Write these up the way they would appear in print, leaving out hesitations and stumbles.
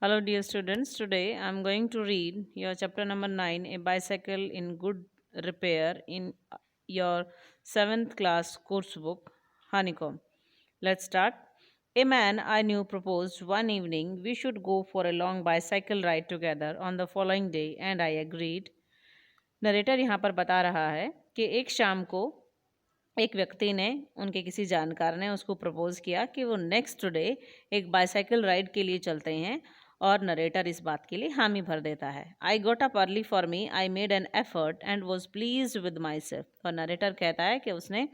Hello, dear students. Today I am going to read your chapter number 9, A Bicycle in Good Repair, in your 7th class course book, Honeycomb. Let's start. A man I knew proposed one evening we should go for a long bicycle ride together on the following day, and I agreed. Narrator यहाँ पर बता रहा है कि एक शाम को एक व्यक्ति ने उनके किसी जानकार ने उसको प्रपोज किया कि वो नेक्स्ट डे एक बाइसाइकिल राइड के लिए चलते हैं और नरेटर इस बात के लिए हामी भर देता है। I got up early for me, I made an effort and was pleased with myself. और नरेटर कहता है कि उसने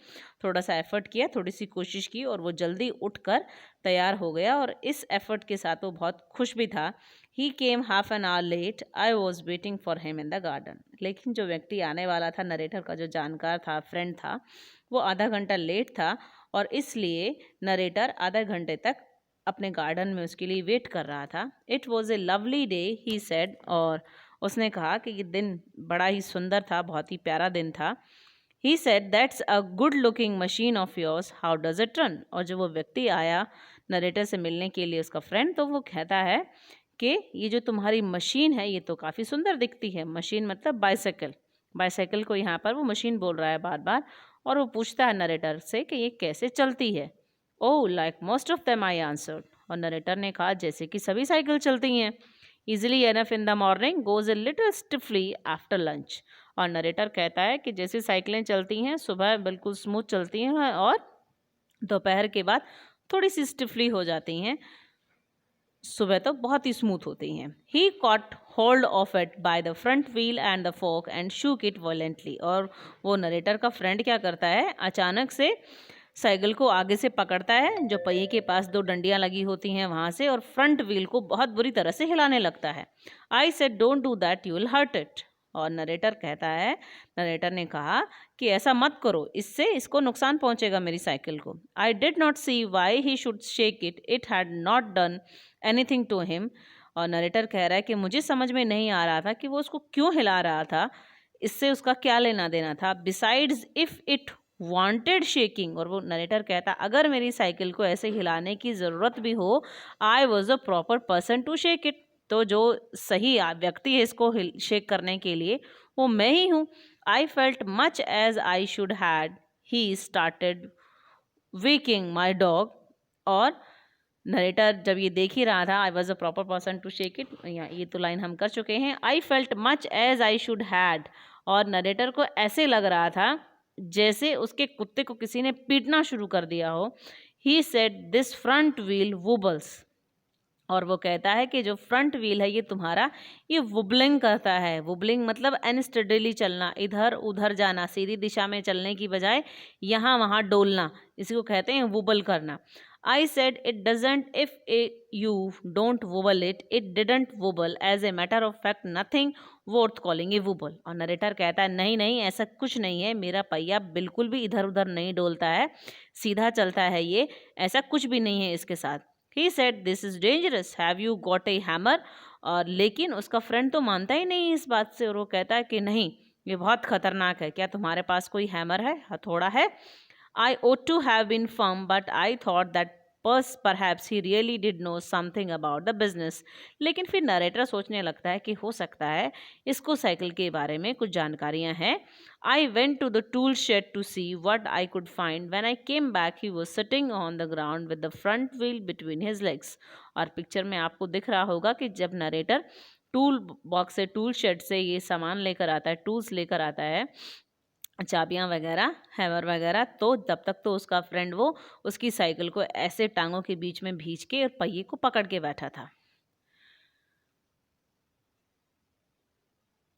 थोड़ा सा एफर्ट किया, थोड़ी सी कोशिश की और वो जल्दी उठकर तैयार हो गया और इस एफर्ट के साथ वो बहुत खुश भी था। He came half an hour late, I was waiting for him in the garden. लेकिन जो व्यक्ति आने वाला था, नरेटर का जो जानकार था, फ्रेंड था, वो आधा घंटा लेट था और इसलिए नरेटर आधा घंटे तक अपने गार्डन में उसके लिए वेट कर रहा था। It was a lovely day, he said. और उसने कहा कि ये दिन बड़ा ही सुंदर था, बहुत ही प्यारा दिन था। He said that's a good looking machine of yours, how does it run. और जब वो व्यक्ति आया नरेटर से मिलने के लिए, उसका फ्रेंड, तो वो कहता है कि ये जो तुम्हारी मशीन है ये तो काफ़ी सुंदर दिखती है। मशीन मतलब बाइसाइकिल। बाइसाइकिल को यहाँ पर वो मशीन बोल रहा है बार बार। और वो पूछता है नरेटर से कि ये कैसे चलती है। Oh, like most of them, I answered. और नरेटर ने कहा जैसे कि सभी साइकिल चलती हैं। Easily enough in the morning, goes a little stiffly after lunch. और नरेटर कहता है कि जैसी साइकिलें चलती हैं सुबह बिल्कुल स्मूथ चलती हैं और दोपहर के बाद थोड़ी सी स्टिफली हो जाती हैं, सुबह तो बहुत ही स्मूथ होती हैं। He caught hold of it by the front wheel and the fork and shook it violently. और वो नरेटर का फ्रेंड क्या करता है, अचानक से साइकिल को आगे से पकड़ता है, जो पहिए के पास दो डंडियां लगी होती हैं वहाँ से, और फ्रंट व्हील को बहुत बुरी तरह से हिलाने लगता है। I said don't do that, you will hurt it. और नरेटर कहता है, नरेटर ने कहा कि ऐसा मत करो, इससे इसको नुकसान पहुंचेगा मेरी साइकिल को। I did not see why he should shake it, it had not done anything to him. और नरेटर कह रहा है कि मुझे समझ में नहीं आ रहा था कि वो उसको क्यों हिला रहा था, इससे उसका क्या लेना देना था। Besides if it wanted shaking. और वो नरेटर कहता अगर मेरी साइकिल को ऐसे हिलाने की ज़रूरत भी हो, I was a proper person to shake it. तो जो सही व्यक्ति है इसको शेक करने के लिए, वो मैं ही हूँ। I felt much as I should had, he started waking my dog. और नरेटर जब ये देख ही रहा था, I was a proper person to shake it, ये तो लाइन हम कर चुके हैं। I felt much as I should had. और नरेटर को ऐसे लग रहा था जैसे उसके कुत्ते को किसी ने पीटना शुरू कर दिया हो। He said this front wheel wobbles. और वो कहता है कि जो फ्रंट व्हील है ये तुम्हारा, ये वुबलिंग करता है। वुबलिंग मतलब अनस्टेडीली चलना, इधर उधर जाना, सीधी दिशा में चलने की बजाय यहाँ वहाँ डोलना, इसी को कहते हैं वुबल करना। I said it doesn't, if you don't wobble it, it didn't wobble, as a matter of fact nothing worth calling a wobble. और नरेटर कहता है नहीं नहीं, ऐसा कुछ नहीं है, मेरा पहिया बिल्कुल भी इधर उधर नहीं डोलता है, सीधा चलता है ये, ऐसा कुछ भी नहीं है इसके साथ। He said this is dangerous, have you got a hammer? और लेकिन उसका फ्रेंड तो मानता ही नहीं इस बात से, और वो कहता है कि नहीं, ये बहुत खतरनाक है, क्या तुम्हारे पास कोई हैमर है, हथौड़ा है? I ought to have been firm, but I thought that perhaps he really did know something about the business. लेकिन फिर नरेटर सोचने लगता है कि हो सकता है इसको साइकिल के बारे में कुछ जानकारियां हैं। I went to the tool shed to see what I could find. When I came back, he was sitting on the ground with the front wheel between his legs. और पिक्चर में आपको दिख रहा होगा कि जब नरेटर टूल बॉक्स से, tool shade से ये सामान लेकर आता है, टूल्स लेकर आता है, चाबियां वगैरह, हैमर वगैरह, तो तब तक तो उसका फ्रेंड वो उसकी साइकिल को ऐसे टांगों के बीच में भींच के और पहिए को पकड़ के बैठा था।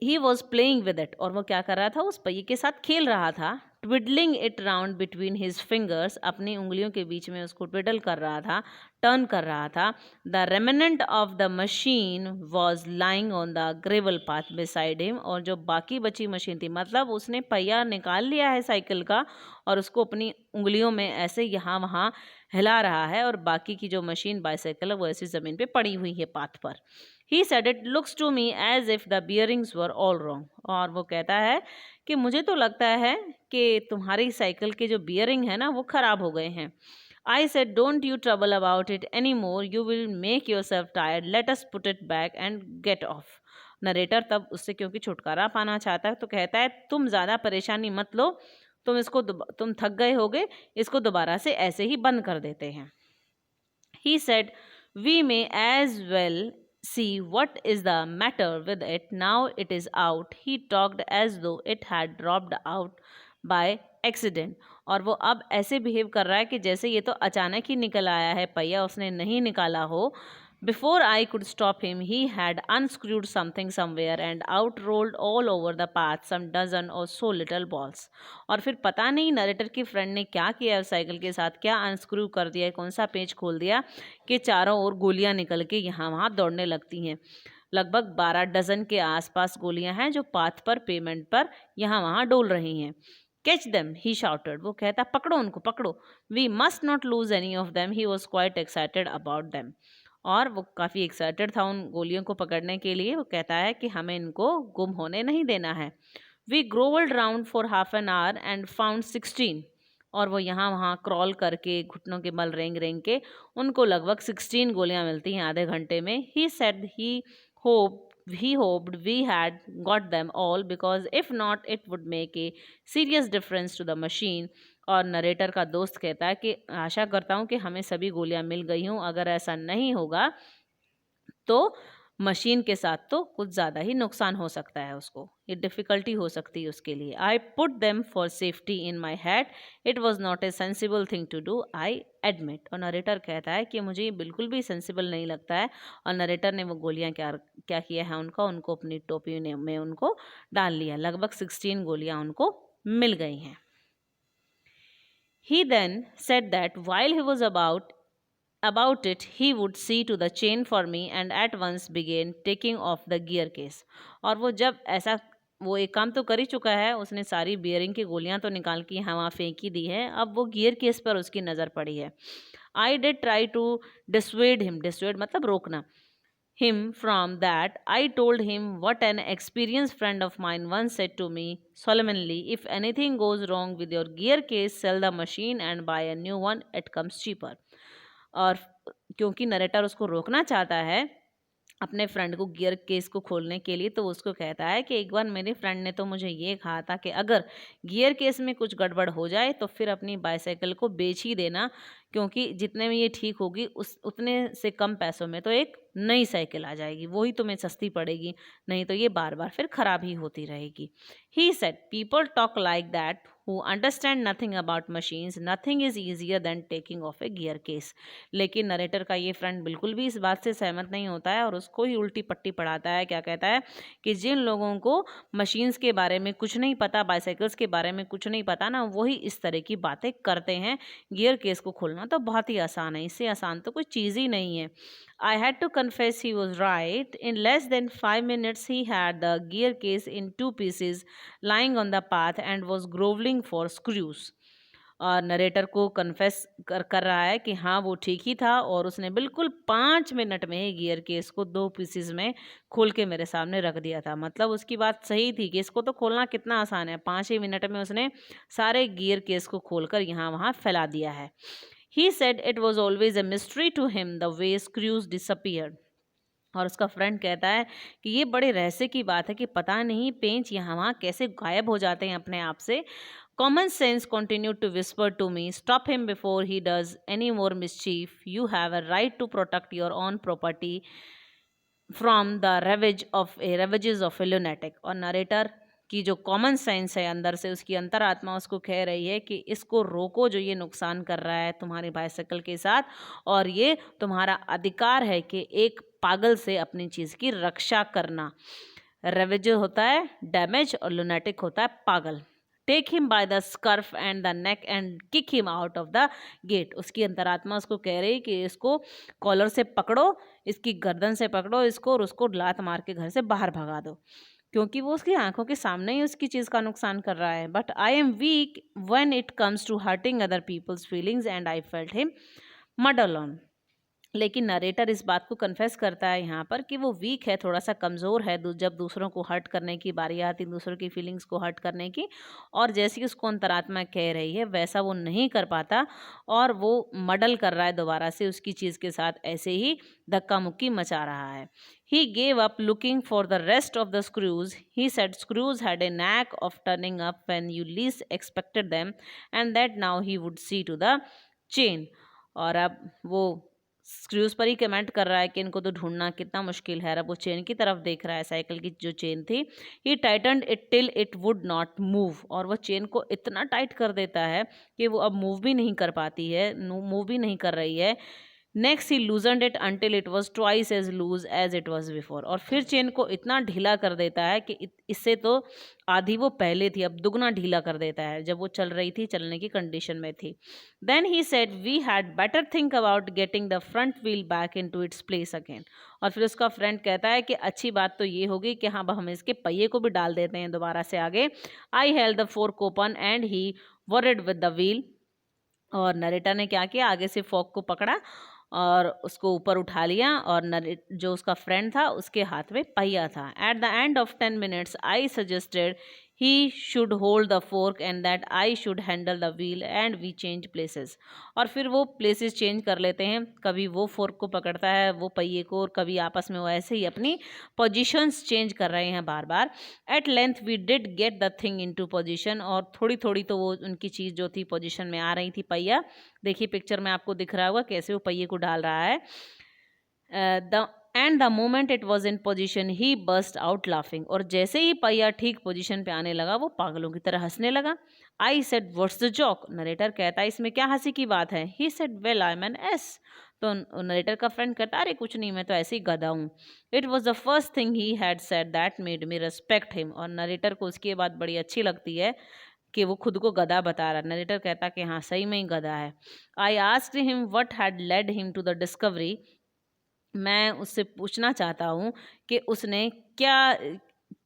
He was playing with it. और वो क्या कर रहा था, उस पहिए के साथ खेल रहा था। Twiddling it round between his fingers, अपनी उंगलियों के बीच में उसको ट्विडल कर रहा था, टर्न कर रहा था। The remnant of the machine was lying on the gravel path beside him. और जो बाकी बची मशीन थी, मतलब उसने पहिया निकाल लिया है साइकिल का और उसको अपनी उंगलियों में ऐसे यहाँ वहाँ हिला रहा है, और बाकी की जो मशीन बाइसाइकिल है वो ऐसी ज़मीन पे पड़ी हुई है पाथ पर। He said it looks to me as if the bearings were all wrong. और वो कहता है कि मुझे तो लगता है कि तुम्हारी साइकिल के जो बियरिंग है ना वो ख़राब हो गए हैं। I said, don't you trouble about it anymore. You will make yourself tired. Let us put it back and get off. Narrator तब उससे क्योंकि छुटकारा पाना चाहता है तो कहता है, तुम ज़्यादा परेशानी मत लो, तुम थक गए होगे, इसको दोबारा से ऐसे ही बंद कर देते हैं. He said, we may as well see what is the matter with it. Now it is out. He talked as though it had dropped out by accident. और वो अब ऐसे बिहेव कर रहा है कि जैसे ये तो अचानक ही निकल आया है पहिया, उसने नहीं निकाला हो. Before I could stop him, he had unscrewed something somewhere and out rolled all over the path some dozen or so little balls. और फिर पता नहीं नरेटर की फ्रेंड ने क्या किया है साइकिल के साथ, क्या अनस्क्रू कर दिया है, कौन सा पेच खोल दिया कि चारों ओर गोलियां निकल के यहाँ वहाँ दौड़ने लगती हैं. लगभग 12 डजन के आसपास गोलियां हैं जो पाथ पर पेमेंट पर यहाँ वहाँ डोल रही हैं. Catch them, he shouted. वो कहता, पकड़ो उनको, पकड़ो. We must not lose any of them. He was quite excited about them. और वो काफ़ी एक्साइटेड था उन गोलियों को पकड़ने के लिए. वो कहता है कि हमें इनको गुम होने नहीं देना है. We grovelled round for half an hour and found 16. और वो यहाँ वहाँ क्रॉल करके घुटनों के बल रेंग रेंग के उनको लगभग 16 गोलियाँ मिलती हैं आधे घंटे में. He said he hoped we had got them all because if not it would make a serious difference to the machine. और नरेटर का दोस्त कहता है कि आशा करता हूँ कि हमें सभी गोलियां मिल गई हूँ, अगर ऐसा नहीं होगा तो मशीन के साथ तो कुछ ज़्यादा ही नुकसान हो सकता है, उसको ये डिफ़िकल्टी हो सकती है उसके लिए. I put them for safety in my head. It was not a sensible thing to do, I admit. और नरेटर कहता है कि मुझे ये बिल्कुल भी सेंसिबल नहीं लगता है. और नरेटर ने वो गोलियां क्या किया है उनको अपनी टोपी में उनको डाल लिया. लगभग 16 गोलियां उनको मिल गई हैं. He then said that while he was about it, he would see to the chain for me and at once began taking off the gear case. और वो जब ऐसा वो एक काम तो कर ही चुका है, उसने सारी बियरिंग की गोलियां तो निकाल के यहाँ वहाँ फेंक ही दी है, अब वो गियर केस पर उसकी नज़र पड़ी है. I did try to dissuade him. Dissuade मतलब रोकना. him from that. I told him what an experienced friend of mine once said to me solemnly, if anything goes wrong with your gear case, sell the machine and buy a new one, it comes cheaper. और क्योंकि narrator उसको रोकना चाहता है अपने friend को gear case को खोलने के लिए, तो उसको कहता है कि एक बार मेरे फ्रेंड ने तो मुझे ये कहा था कि अगर गियर केस में कुछ गड़बड़ हो जाए तो फिर अपनी बाईसाइकिल को बेच ही देना, क्योंकि जितने में ये ठीक होगी उतने से कम पैसों में तो एक नई साइकिल आ जाएगी, वही तुम्हें सस्ती पड़ेगी, नहीं तो ये बार बार फिर ख़राब ही होती रहेगी. He said, people talk like that who understand nothing about machines. Nothing is easier than taking off a gear case. लेकिन नरेटर का ये फ्रेंड बिल्कुल भी इस बात से सहमत नहीं होता है और उसको ही उल्टी पट्टी पढ़ाता है. क्या कहता है कि जिन लोगों को मशीन्स के बारे में कुछ नहीं पता, बाईसाइकिल्स के बारे में कुछ नहीं पता ना, वही इस तरह की बातें करते हैं. गियर केस को खोलना तो बहुत ही आसान है, इससे आसान तो कोई चीज़ ही नहीं है. I had to confess he was right. In less than 5 minutes, he had the gear case in 2 pieces lying on the path and was groveling for screws. और नरेटर को कन्फेस कर रहा है कि हाँ वो ठीक ही था और उसने बिल्कुल 5 मिनट में ही गियर केस को 2 पीसेस में खोल के मेरे सामने रख दिया था. मतलब उसकी बात सही थी कि इसको तो खोलना कितना आसान है, 5 ही मिनट में उसने सारे गियर केस को खोलकर यहाँ वहाँ फैला दिया है. He said it was always a mystery to him the way screws disappeared. और उसका फ्रेंड कहता है कि ये बड़े रहस्य की बात है कि पता नहीं पेंच यहाँ वहाँ कैसे गायब हो जाते हैं अपने आप से. Common sense continued to whisper to me, stop him before he does any more mischief. You have a right to protect your own property from the ravages of a lunatic. और नरेटर की जो common sense है अंदर से, उसकी अंतरात्मा उसको कह रही है कि इसको रोको जो ये नुकसान कर रहा है तुम्हारी बाइसाइकिल के साथ, और ये तुम्हारा अधिकार है कि एक पागल से अपनी चीज़ की रक्षा करना. रेवेज होता है डैमेज और लुनेटिक होता है पागल. Take him by the scruff and the neck and kick him out of the gate. उसकी अंतरात्मा उसको कह रही कि इसको कॉलर से पकड़ो, इसकी गर्दन से पकड़ो इसको और उसको लात मार के घर से बाहर भगा दो, क्योंकि वो उसकी आंखों के सामने ही उसकी चीज़ का नुकसान कर रहा है. But I am weak when it comes to hurting other people's feelings and I felt him mud alone. लेकिन नरेटर इस बात को कन्फेस करता है यहाँ पर कि वो वीक है, थोड़ा सा कमज़ोर है जब दूसरों को हर्ट करने की बारी आती, दूसरों की फीलिंग्स को हर्ट करने की, और जैसी उसको अंतरात्मा कह रही है वैसा वो नहीं कर पाता, और वो मडल कर रहा है दोबारा से उसकी चीज़ के साथ, ऐसे ही धक्का मुक्की मचा रहा है. He gave up looking for the rest of the screws. He said screws had a knack of turning up when you least expected them, and that now he would see to the chain. और अब वो screws पर ही comment कर रहा है कि इनको तो ढूंढना कितना मुश्किल है. अब वो चेन की तरफ देख रहा है, साइकिल की जो चेन थी. He tightened it till it would not move, और वो चेन को इतना टाइट कर देता है कि वो अब मूव भी नहीं कर पाती है, मूव भी नहीं कर रही है. Next he loosened it until it was twice as loose as it was before, और फिर चेन को इतना ढीला कर देता है कि इससे तो आधी वो पहले थी, अब दुगना ढीला कर देता है जब वो चल रही थी, चलने की कंडीशन में थी. Then he said we had better think about getting the front wheel back into its place again. और फिर उसका फ्रेंड कहता है कि अच्छी बात तो ये होगी कि हाँ, अब हम इसके पहिए को भी डाल देते हैं दोबारा से आगे. I held the fork open and he worried with the wheel. और नरेटर ने क्या किया, आगे से फोर्क को पकड़ा और उसको ऊपर उठा लिया, और जो उसका फ्रेंड था उसके हाथ में पहिया था. At the end of 10 minutes I suggested he should hold the fork and that I should handle the wheel and we change places. और फिर वो प्लेसेस चेंज कर लेते हैं, कभी वो फोर्क को पकड़ता है वो पहिए को, और कभी आपस में वो ऐसे ही अपनी पोजीशंस चेंज कर रहे हैं बार बार. At length we did get the thing into position, और थोड़ी थोड़ी तो वो उनकी चीज़ जो थी पोजिशन में आ रही थी. पहिया देखिए पिक्चर में आपको दिख रहा होगा कैसे वो पहिए को डाल रहा है. And the moment it was in position he burst out laughing, और जैसे ही पहिया ठीक पोजिशन पे आने लगा वो पागलों की तरह हंसने लगा. I said what's the joke. Narrator कहता है इसमें क्या हंसी की बात है. He said well I am an ass. तो नरेटर का फ्रेंड कहता अरे कुछ नहीं, मैं तो ऐसे ही गधा हूँ. It was the first thing he had said that made me respect him. और नरेटर को उसकी बात बड़ी अच्छी लगती है कि वो खुद को गधा बता रहा है. नरेटर कहता कि हाँ सही में ही गधा है. I asked him what had led him to the discovery. मैं उससे पूछना चाहता हूँ कि उसने क्या,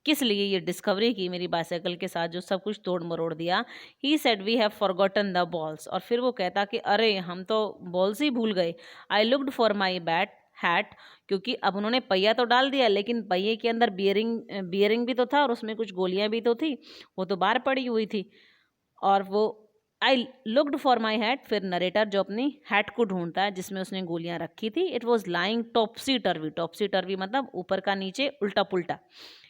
किस लिए ये डिस्कवरी की मेरी बाइसाइकिल के साथ जो सब कुछ तोड़ मरोड़ दिया. He said we have forgotten the balls. और फिर वो कहता कि अरे हम तो बॉल्स ही भूल गए. I looked for my bat hat, क्योंकि अब उन्होंने पहिया तो डाल दिया लेकिन पहिए के अंदर बियरिंग भी तो था और उसमें कुछ गोलियां भी तो थी, वो तो बाहर पड़ी हुई थी. और वो I looked for my hat, फिर नरेटर जो अपनी हैट को ढूंढता है जिसमें उसने गोलियां रखी थी. It was lying topsy turvy. Topsy turvy मतलब ऊपर का नीचे, उल्टा पुल्टा.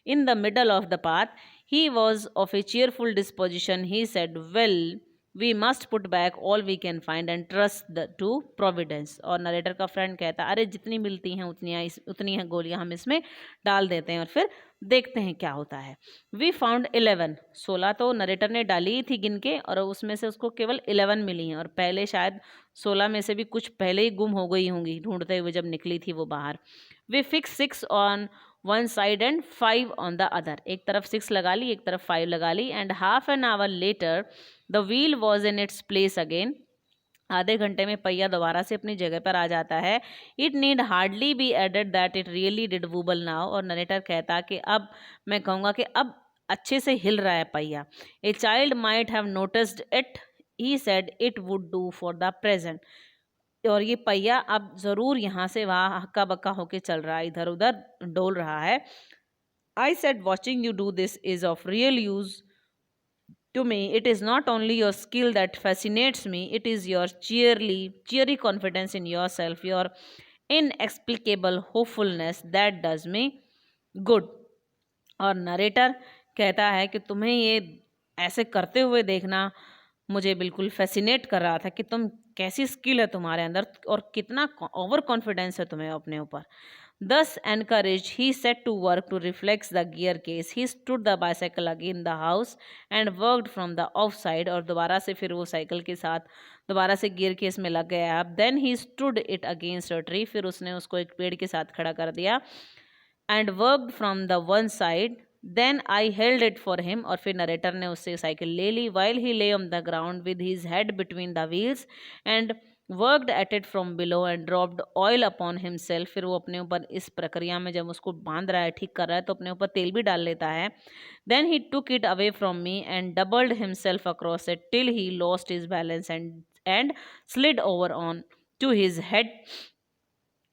In the middle of the path. He was of a cheerful disposition. He said well we must put back all we can find and trust the to providence. और narrator का friend कहता अरे जितनी मिलती हैं उतनी हैं गोलियां हम इसमें डाल देते हैं और फिर देखते हैं क्या होता है. We found 11. 16 तो नरेटर ने डाली थी गिन के, और उसमें से उसको केवल 11 मिली हैं, और पहले शायद 16 में से भी कुछ पहले ही गुम हो गई होंगी ढूंढते हुए जब निकली थी वो बाहर. We fix 6 on one side and 5 on the other. एक तरफ 6 लगा ली, एक तरफ 5 लगा ली. And half an hour later the wheel was in its place again. आधे घंटे में पहिया दोबारा से अपनी जगह पर आ जाता है. It need hardly be added that it really did wobble now. और नरेटर कहता कि अब मैं कहूँगा कि अब अच्छे से हिल रहा है पहिया. A child might have noticed it. He said it would do for the present. और ये पहिया अब ज़रूर यहाँ से वहाँ हक्का बक्का होके चल रहा है, इधर उधर डोल रहा है. I said watching you do this is of real use to me. It is not only your skill that fascinates me, it is your cheery confidence in yourself, your inexplicable hopefulness that does me good. और narrator कहता है कि तुम्हें ये ऐसे करते हुए देखना मुझे बिल्कुल फैसिनेट कर रहा था कि तुम कैसी स्किल है तुम्हारे अंदर और कितना ओवर कॉन्फिडेंस है तुम्हें अपने ऊपर. Thus encouraged, he set to work to reflex the gear case. He stood the bicycle again in the house and worked from the offside. और दोबारा से फिर वो साइकिल के साथ दोबारा से गियर केस में लग गया. अब then he stood it against a tree. फिर उसने उसको एक पेड़ के साथ खड़ा कर दिया. And worked from the one side. Then I held it for him. और फिर नरेटर ने उससे साइकिल ले ली. While he lay on the ground with his head between the wheels and worked at it from below and dropped oil upon himself. फिर वो अपने ऊपर इस प्रक्रिया में जब उसको बांध रहा है, ठीक कर रहा है, तो अपने ऊपर तेल भी डाल लेता है. Then he took it away from me and doubled himself across it till he lost his balance and slid over on to his head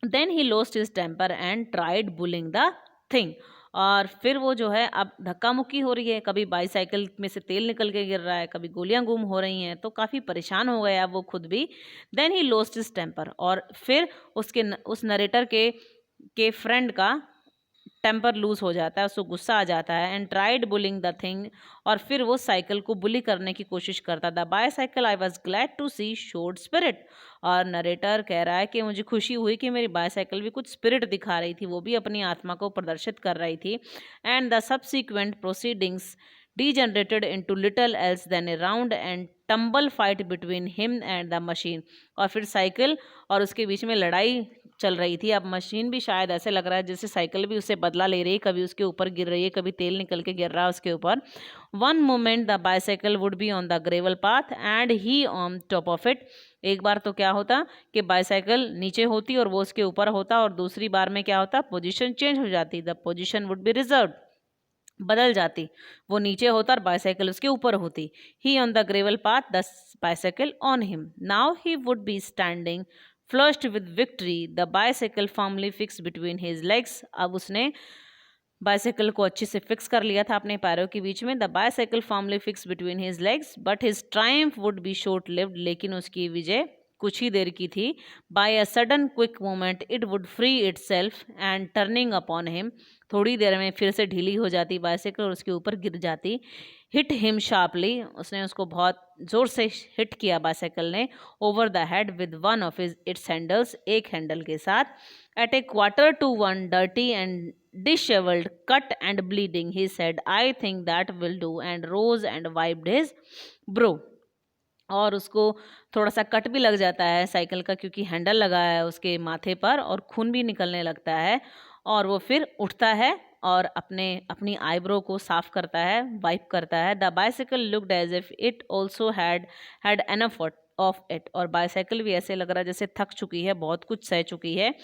then he lost his temper and tried bullying the thing. और फिर वो जो है अब धक्का मुक्की हो रही है, कभी बाईसाइकिल में से तेल निकल के गिर रहा है, कभी गोलियां गुम हो रही हैं, तो काफ़ी परेशान हो गया वो खुद भी। Then he lost his temper, और फिर उस नरेटर के फ्रेंड का टेम्पर लूज हो जाता है, उसको गुस्सा आ जाता है। And tried bullying the thing, और फिर वो साइकिल को बुली करने की कोशिश करता था। Bicycle I was glad to see showed spirit, और नरेटर कह रहा है कि मुझे खुशी हुई कि मेरी बाईसाइकिल भी कुछ स्पिरिट दिखा रही थी, वो भी अपनी आत्मा को प्रदर्शित कर रही थी। And the subsequent proceedings degenerated into little else than a round and tumble fight between him and the machine। और फिर साइकिल और उसके बीच में लड़ाई चल रही थी। अब मशीन भी शायद ऐसे लग रहा है जैसे साइकिल भी उससे बदला ले रही है, कभी उसके ऊपर गिर रही है, कभी तेल निकल के गिर रहा है उसके ऊपर। One moment the bicycle would be on the gravel path and he on top of it. एक बार तो क्या होता कि बाइसाइकिल नीचे होती और वो उसके ऊपर होता, और दूसरी बार में क्या होता, पोजीशन चेंज हो जाती, the position would be reserve, बदल जाती, वो नीचे होता और बाइसाइकिल उसके ऊपर होती। He on the gravel path, the bicycle on him. Now he would be standing flushed with victory, the bicycle firmly fix between his legs. अब उसने बाइसाइकिल को अच्छे से फिक्स कर लिया था अपने पैरों के बीच में। The bicycle firmly fix between his legs but his triumph would be short lived, लेकिन उसकी विजय कुछ ही देर की थी। By a sudden quick moment it would free itself and turning upon him, थोड़ी देर में फिर से ढीली हो जाती बाइसाइकिल और उसके ऊपर गिर जाती। हिट हिम शार्पली, उसने उसको बहुत जोर से हिट किया बाइसाइकिल ने, over the head with one of its handles, एक हैंडल के साथ। At a quarter to one, dirty and disheveled, cut and bleeding, he said, I think that will do, and rose and wiped his brow। और उसको थोड़ा सा cut भी लग जाता है साइकिल का, क्योंकि हैंडल लगा है उसके माथे पर और खून भी निकलने लगता है। और वो फिर उठता है और अपनी आईब्रो को साफ करता है, वाइप करता है। The bicycle looked as if it also had enough of it, और बाइसाइकिल भी ऐसे लग रहा है जैसे थक चुकी है, बहुत कुछ सह चुकी है।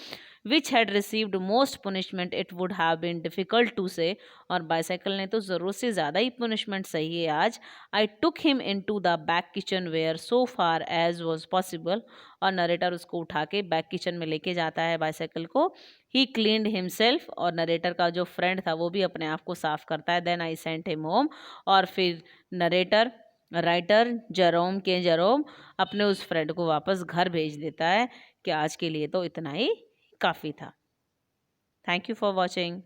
Which had received most punishment it would have been difficult to say, और बाइसाइकिल ने तो ज़रूरत से ज़्यादा ही पुनिशमेंट सही है आज। I took him into the back kitchen where so far as was possible, और नरेटर उसको उठा के बैक किचन में लेके जाता है बाइसाइकिल को। ही क्लीन्ड हिमसेल्फ, और नरेटर का जो फ्रेंड था वो भी अपने आप को साफ करता है। Then I sent him home, और फिर नरेटर राइटर जेरोम अपने उस फ्रेंड को वापस घर भेज देता है कि आज के लिए तो इतना ही काफ़ी था। Thank you for watching.